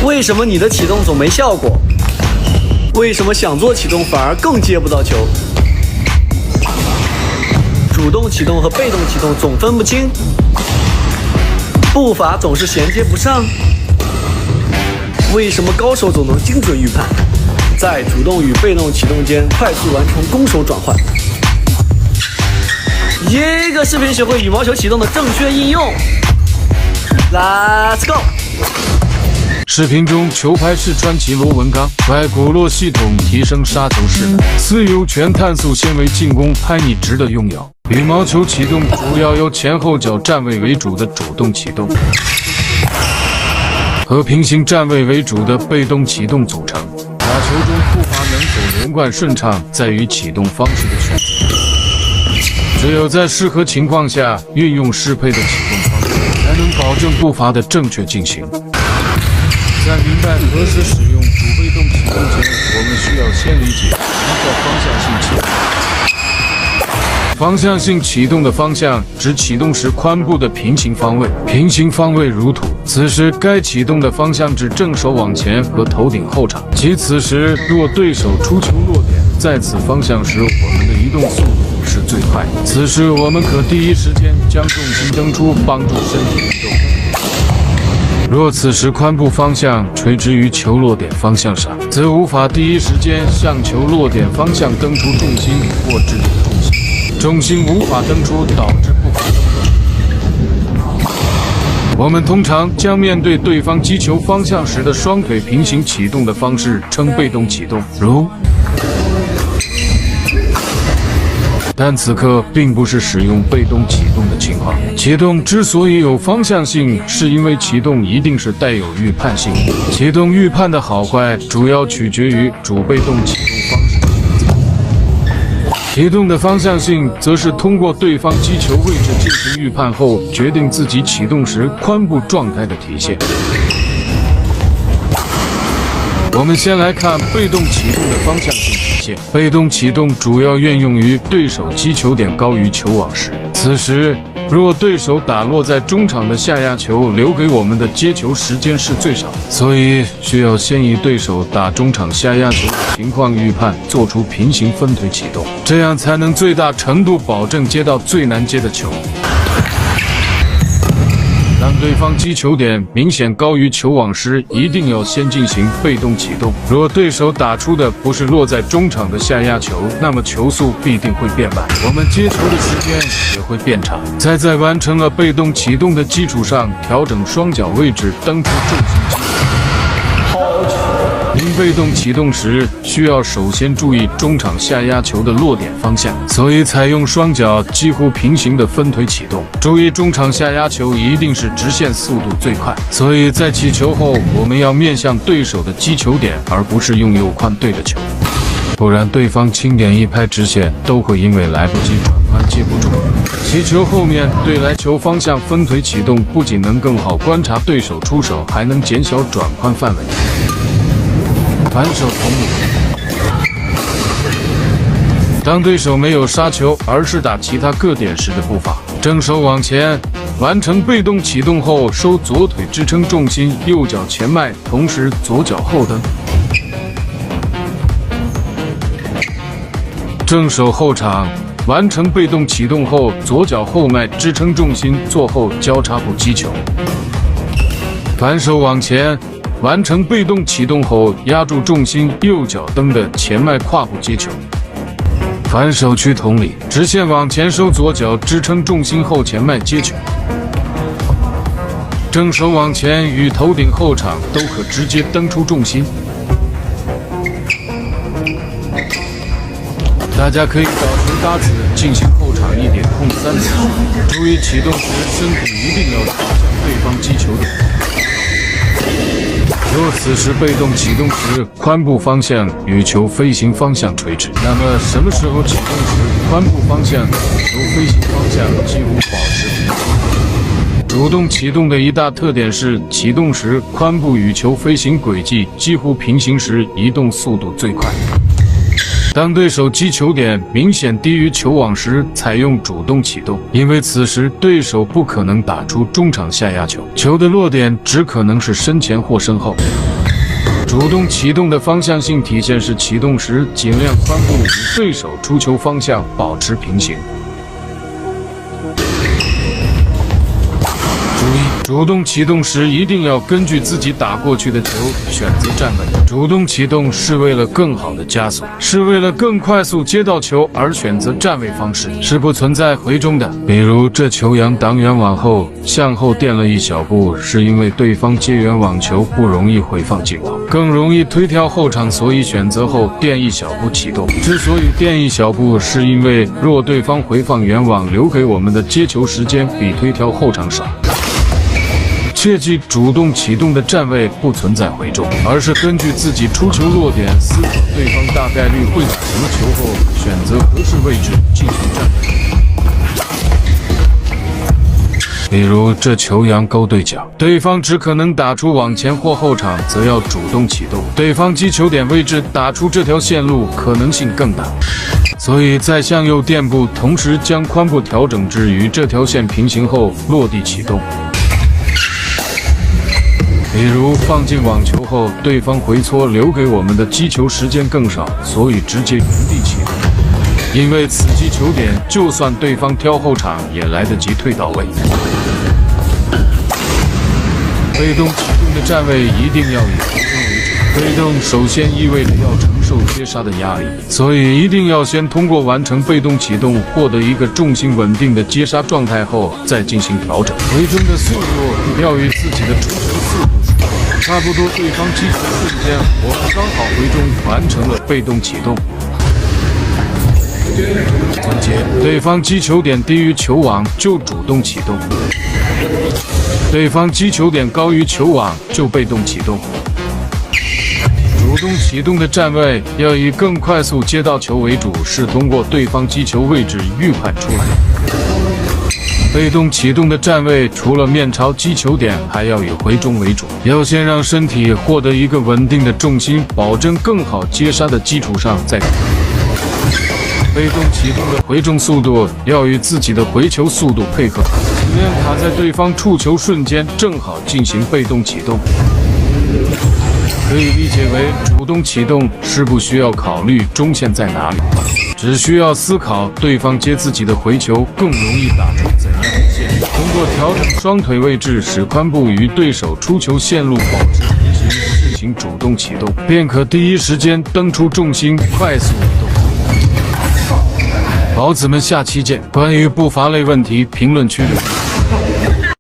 为什么你的启动总没效果？为什么想做启动反而更接不到球？主动启动和被动启动总分不清，步伐总是衔接不上。为什么高手总能精准预判，在主动与被动启动间快速完成攻守转换？一个视频学会羽毛球启动的正确应用。Let's go！ 视频中，球拍是川崎螺纹钢外骨络系统提升杀球势能，自由全碳素纤维进攻拍你直的用药。羽毛球启动主要由前后脚站位为主的主动启动和平行站位为主的被动启动组成。打球中步伐能否连贯顺畅，在于启动方式的选择。只有在适合情况下运用适配的启动方式，才能保证步伐的正确进行。在明白何时使用主被动启动前，我们需要先理解什么叫方向性启动。方向性启动的方向指启动时髋部的平行方位，平行方位如图。此时该启动的方向指正手往前和头顶后场，即此时若对手出球落点在此方向时，我们的移动速度是最快。此时我们可第一时间将重心蹬出，帮助身体移动。若此时髋部方向垂直于球落点方向上，则无法第一时间向球落点方向蹬出重心或制止重心，重心无法蹬出，导致不可动。我们通常将面对对方击球方向时的双腿平行启动的方式称被动启动，如。但此刻并不是使用被动启动的情况。启动之所以有方向性，是因为启动一定是带有预判性。启动预判的好坏，主要取决于主被动启动方式的选择。启动的方向性，则是通过对方击球位置进行预判后，决定自己启动时髋部状态的体现。我们先来看被动启动的方向性体现。被动启动主要运用于对手击球点高于球网时，此时若对手打落在中场的下压球，留给我们的接球时间是最少，所以需要先以对手打中场下压球的情况预判，做出平行分腿启动，这样才能最大程度保证接到最难接的球。当对方击球点明显高于球网时，一定要先进行被动启动。若对手打出的不是落在中场的下压球，那么球速必定会变慢，我们接球的时间也会变长。在完成了被动启动的基础上，调整双脚位置，蹬出重心击球。您被动启动时，需要首先注意中场下压球的落点方向，所以采用双脚几乎平行的分腿启动。注意中场下压球一定是直线速度最快，所以在起球后，我们要面向对手的击球点，而不是用右髋对着球，不然对方轻点一拍直线，都会因为来不及转髋接不住。起球后面对来球方向分腿启动，不仅能更好观察对手出手，还能减小转髋范围。反手同理，当对手没有杀球，而是打其他各点时的步伐，正手往前，完成被动启动后，收左腿支撑重心，右脚前迈，同时左脚后蹬。正手后场，完成被动启动后，左脚后迈支撑重心，坐后交叉步击球。反手往前。完成被动启动后，压住重心，右脚蹬的前迈跨步接球。反手区同理，直线往前收左脚支撑重心后前迈接球。正手往前与头顶后场都可直接蹬出重心。大家可以保持搭子进行后场1.3次，注意启动时身体一定要朝向对方击球点。若此时被动启动时，髋部方向与球飞行方向垂直，那么什么时候启动时，髋部方向与球飞行方向几乎保持平行？主动启动的一大特点是，启动时髋部与球飞行轨迹几乎平行时，移动速度最快。当对手击球点明显低于球网时，采用主动启动，因为此时对手不可能打出中场下压球，球的落点只可能是身前或身后。主动启动的方向性体现是启动时尽量髋部与对手出球方向保持平行。注意，主动启动时一定要根据自己打过去的球选择站位。主动启动是为了更好的加速，是为了更快速接到球而选择站位方式，是不存在回中的。比如这球阳挡远网后向后垫了一小步，是因为对方接远网球不容易回放进网，更容易推跳后场，所以选择后垫一小步启动。之所以垫一小步，是因为若对方回放远网，留给我们的接球时间比推跳后场少。切记，主动启动的站位不存在回中，而是根据自己出球落点，思考对方大概率会打什么球后，选择合适位置进行站位。比如这球阳勾对角，对方只可能打出往前或后场，则要主动启动。对方击球点位置打出这条线路可能性更大，所以在向右垫步，同时将髋部调整至与这条线平行后落地启动。比如放进网球后，对方回搓，留给我们的击球时间更少，所以直接原地启动。因为此击球点，就算对方挑后场，也来得及退到位。被动启动的站位一定要以回中为主。被动首先意味着要承受接杀的压力，所以一定要先通过完成被动启动，获得一个重心稳定的接杀状态后，再进行调整。回中的速度要与自己的出球速度差不多，对方击球瞬间，我们刚好回中完成了被动启动。总结：对方击球点低于球网就主动启动，对方击球点高于球网就被动启动。主动启动的站位要以更快速接到球为主，是通过对方击球位置预判出来的。被动启动的站位除了面朝击球点，还要以回中为主，要先让身体获得一个稳定的重心，保证更好接杀的基础上再。被动启动的回中速度要与自己的回球速度配合，尽量卡在对方触球瞬间，正好进行被动启动。可以理解为，主动启动是不需要考虑中线在哪里，只需要思考对方接自己的回球更容易打出怎样的线，通过调整双腿位置，使髋部与对手出球线路保持平行，进行主动启动，便可第一时间蹬出重心，快速移动。宝子们，下期见！关于步伐类问题，评论区留言。